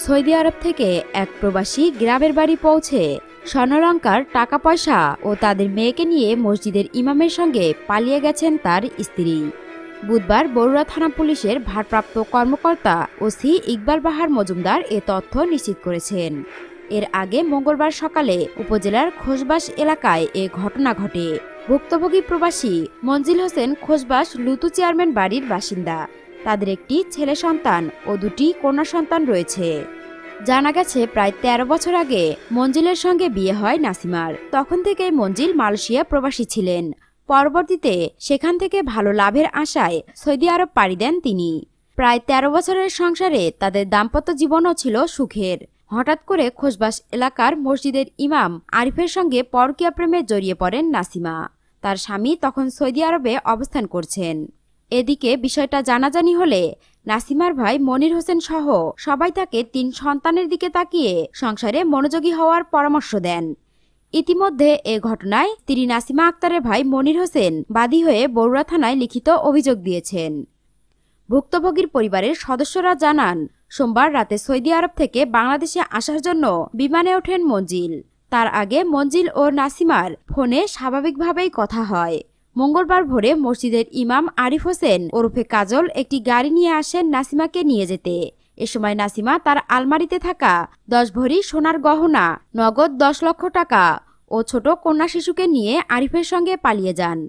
Saudi আরব থেকে এক প্রবাসী গ্রামের বাড়ি পৌঁছে স্বর্ণালংকার, টাকা পয়সা ও তাদের মেয়েকে নিয়ে মসজিদের ইমামের সঙ্গে পালিয়ে গেছেন তার স্ত্রী। বুধবার বরুড়া থানা পুলিশের ভারপ্রাপ্ত কর্মকর্তা ওসি ইকবাল বাহার মজুমদার এ তথ্য নিশ্চিত করেছেন। এর আগে মঙ্গলবার সকালে উপজেলার খোসবাস এলাকায় এ ঘটনা ঘটে। ভুক্তভোগী প্রবাসী মঞ্জিল হোসেন খোসবাস লুতু চেয়ারম্যান বাড়ির বাসিন্দা। তাদের একটি ছেলে সন্তান ও দুটি কন্যা সন্তান রয়েছে। জানা গেছে প্রায় ১৩ বছর আগে মঞ্জিলের সঙ্গে বিয়ে হয় নাসিমার। তখন থেকে মঞ্জিল মালয়েশিয়া প্রবাসী ছিলেন। পরবর্তীতে সেখান থেকে ভালো লাভের আশায় সৌদি আরব পাড়ি দেন তিনি। প্রায় ১৩ বছরের সংসারে তাদের দাম্পত্য জীবনও ছিল সুখের। হঠাৎ করে খোসবাস এলাকার মসজিদের ইমাম আরিফের সঙ্গে পরকীয়া প্রেমে জড়িয়ে পড়েন নাসিমা। তার স্বামী তখন সৌদি আরবে অবস্থান করছেন। এদিকে বিষয়টা জানাজানি হলে নাসিমার ভাই মনির হোসেন সহ সবাই তাকে ৩ সন্তানের দিকে তাকিয়ে সংসারে মনোযোগী হওয়ার পরামর্শ দেন। ইতিমধ্যে এ ঘটনায় স্ত্রী নাসিমা আক্তারের ভাই মনির হোসেন বাদী হয়ে বরুড়া থানায় লিখিত অভিযোগ দিয়েছেন। ভুক্তভোগীর পরিবারের সদস্যরা জানান, সোমবার রাতে সৌদি আরব থেকে বাংলাদেশে আসার জন্য বিমানে ওঠেন মঞ্জিল। তার আগে মঞ্জিল ও নাসিমার ফোনে স্বাভাবিকভাবেই কথা হয়। মঙ্গলবার ভোরে মসজিদের ইমাম আরিফ হোসেন ওরফে কাজল একটি গাড়ি নিয়ে আসেন নাসিমাকে নিয়ে যেতে। এ সময় নাসিমা তার আলমারিতে থাকা ১০ ভরি সোনার গহনা, নগদ ১০ লক্ষ টাকা ও ছোট কন্যা শিশুকে নিয়ে আরিফের সঙ্গে পালিয়ে যান।